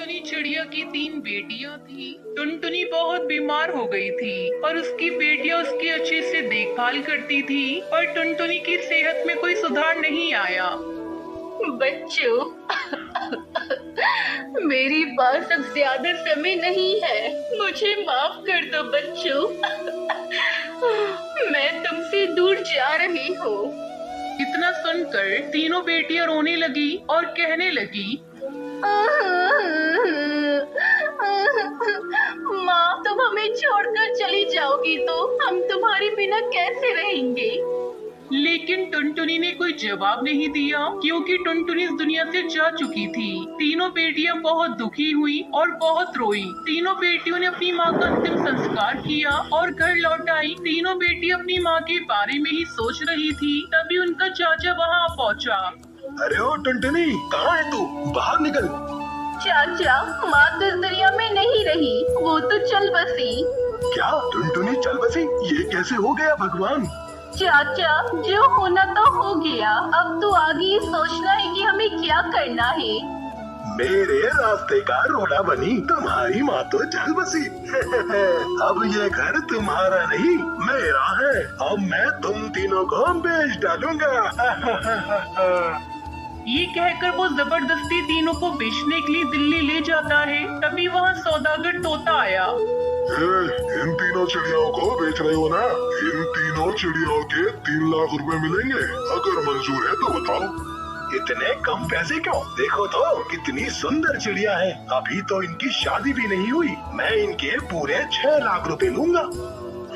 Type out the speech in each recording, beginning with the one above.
टुनटुनी चिड़िया की 3 बेटियां थी। टुनटुनी बहुत बीमार हो गई थी और उसकी बेटियां उसकी अच्छे से देखभाल करती थी, पर टुनटुनी की सेहत में कोई सुधार नहीं आया। बच्चों, मेरी पास अब ज्यादा समय नहीं है, मुझे माफ कर दो बच्चों। मैं तुमसे दूर जा रही हूँ। इतना सुनकर तीनों बेटियां रोने लगी और कहने लगी, माँ, तुम हमें छोड़कर चली जाओगी तो हम तुम्हारे बिना कैसे रहेंगे? लेकिन टुनटुनी ने कोई जवाब नहीं दिया, क्योंकि टुनटुनी इस दुनिया से जा चुकी थी। तीनों बेटियां बहुत दुखी हुई और बहुत रोई। तीनों बेटियों ने अपनी माँ का अंतिम संस्कार किया और घर लौट आई। तीनों बेटियां अपनी माँ के बारे में ही सोच रही थी, तभी उनका चाचा वहाँ पहुँचा। अरे ओ टुनटुनी, कहाँ है तू? बाहर निकल। चाचा, माँ तो इस दुनिया में नहीं रही, वो तो चल बसी। क्या टुनटुनी चल बसी? ये कैसे हो गया भगवान? चाचा, जो होना तो हो गया, अब तो आगे ये सोचना है कि हमें क्या करना है। मेरे रास्ते का रोड़ा बनी तुम्हारी माँ तो चल बसी। अब ये घर तुम्हारा नहीं, मेरा है। अब मैं तुम तीनों को बेच डालूंगा। ये कहकर वो जबरदस्ती तीनों को बेचने के लिए दिल्ली ले जाता है। तभी वहाँ सौदागर तोता आया। इन तीनों चिड़ियों को बेच रहे हो ना? इन तीनों चिड़ियों के 3 लाख रुपए मिलेंगे। अगर मंजूर है तो बताओ। इतने कम पैसे क्यों? देखो तो कितनी सुंदर चिड़िया है। अभी तो इनकी शादी भी नहीं हुई। मैं इनके पूरे 6 लाख रुपए लूंगा।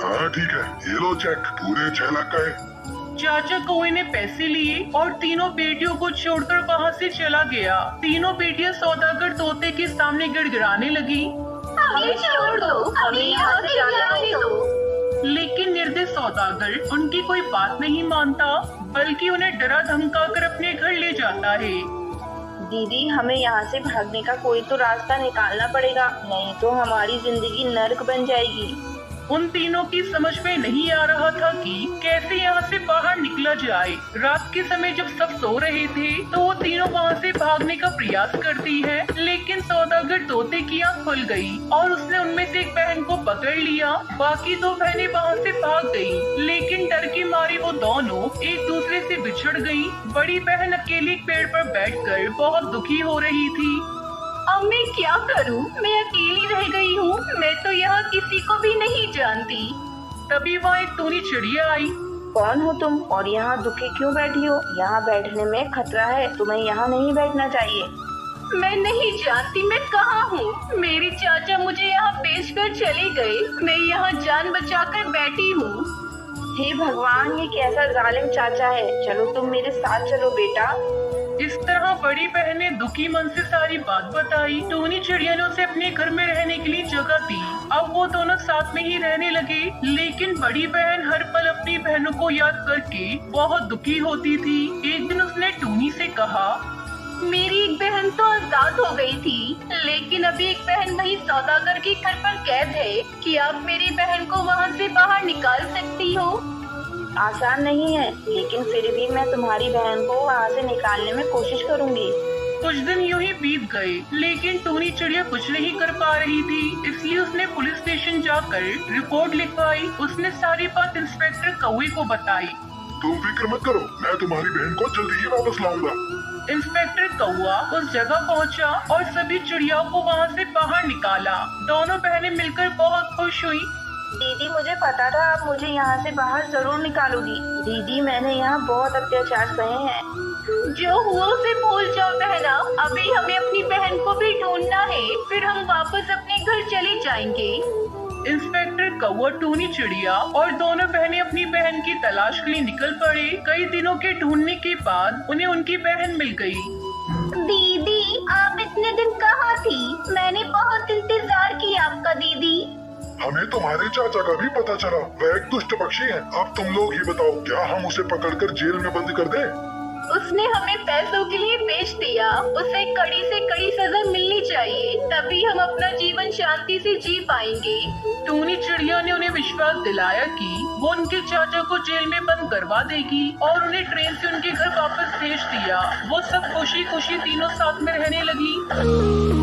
हाँ ठीक है, ये लो चेक, पूरे 6 लाख का है। चाचा कौवे ने पैसे लिए और तीनों बेटियों को छोड़कर वहाँ से चला गया। तीनों बेटियां सौदागर तोते के सामने गिड़गिड़ाने लगी, हमें छोड़ दो, हमें यहाँ से जाने दो। लेकिन निर्दयी सौदागर उनकी कोई बात नहीं मानता, बल्कि उन्हें डरा धमका कर अपने घर ले जाता है। दीदी, हमें यहाँ से भागने का कोई तो रास्ता निकालना पड़ेगा, नहीं तो हमारी जिंदगी नर्क बन जाएगी। उन तीनों की समझ में नहीं आ रहा था कि कैसे यहाँ से बाहर निकला जाए। रात के समय जब सब सो रहे थे तो वो तीनों वहाँ से भागने का प्रयास करती है, लेकिन सौदागर तोते की आँख खुल गई और उसने उनमें से एक बहन को पकड़ लिया। बाकी 2 बहनें वहाँ से भाग गयी, लेकिन डर के मारे वो दोनों एक दूसरे से बिछड़ गयी। बड़ी बहन अकेली पेड़ पर बैठकर बहुत दुखी हो रही थी। अब मैं क्या करूं? मैं अकेली रह गई हूँ। मैं तो यहाँ किसी को भी नहीं जानती। तभी वहाँ एक टूनी चिड़िया आई। कौन हो तुम और यहाँ दुखी क्यों बैठी हो? यहाँ बैठने में खतरा है, तुम्हें यहाँ नहीं बैठना चाहिए। मैं नहीं जानती मैं कहाँ हूँ। मेरे चाचा मुझे यहाँ बेचकर चले गए। मैं यहाँ जान बचाकर बैठी हूँ। हे भगवान, ये कैसा जालिम चाचा है। चलो तुम मेरे साथ चलो बेटा। इस तरह बड़ी बहन ने दुखी मन से सारी बात बताई। टूनी चिड़िया ने उसे अपने घर में रहने के लिए जगह दी। अब वो दोनों साथ में ही रहने लगे, लेकिन बड़ी बहन हर पल अपनी बहनों को याद करके बहुत दुखी होती थी। एक दिन उसने टूनी से कहा, मेरी एक बहन तो आजाद हो गई थी, लेकिन अभी एक बहन वही सौदागर के घर पर कैद है। कि आप मेरी बहन को वहाँ से बाहर निकाल सकती हो? आसान नहीं है, लेकिन फिर भी मैं तुम्हारी बहन को वहाँ से निकालने में कोशिश करूँगी। कुछ दिन यूं ही बीत गए, लेकिन टूनी चिड़िया कुछ नहीं कर पा रही थी। इसलिए उसने पुलिस स्टेशन जाकर रिपोर्ट लिखवाई। उसने सारी बात इंस्पेक्टर कौवे को बताई। तुम फिक्र मत करो, मैं तुम्हारी बहन को जल्दी ही वापस लाऊंगा। इंस्पेक्टर कौवा उस जगह पहुंचा और सभी चिड़ियाओं को वहां से बाहर निकाला। दोनों बहनें मिलकर बहुत खुश हुई। दीदी, मुझे पता था आप मुझे यहाँ से बाहर जरूर निकालोगी। दीदी, मैंने यहाँ बहुत अत्याचार सहे हैं। जो हुआ उसे भूल जाओ बहना। अभी हमें अपनी बहन को भी ढूंढना है, फिर हम वापस अपने घर चले जाएंगे। इंस्पेक्टर कौवा, टूनी चिड़िया और दोनों बहनें अपनी बहन की तलाश के लिए निकल पड़े। कई दिनों के ढूंढने के बाद उन्हें उनकी बहन मिल गई। दीदी, आप इतने दिन कहाँ थी? मैंने बहुत इंतजार किया आपका दीदी। हमें तुम्हारे चाचा का भी पता चला, वह एक दुष्ट पक्षी है। अब तुम लोग ही बताओ, क्या हम उसे पकड़कर जेल में बंद कर दें? उसने हमें पैसों के लिए बेच दिया। उसे कड़ी से कड़ी सजा मिलनी चाहिए, तभी हम अपना जीवन शांति से जी पाएंगे। टूनी चिड़िया ने उन्हें विश्वास दिलाया कि वो उनके चाचा को जेल में बंद करवा देगी और उन्हें ट्रेन से उनके घर वापस भेज दिया। वो सब खुशी खुशी तीनों साथ में रहने लगी।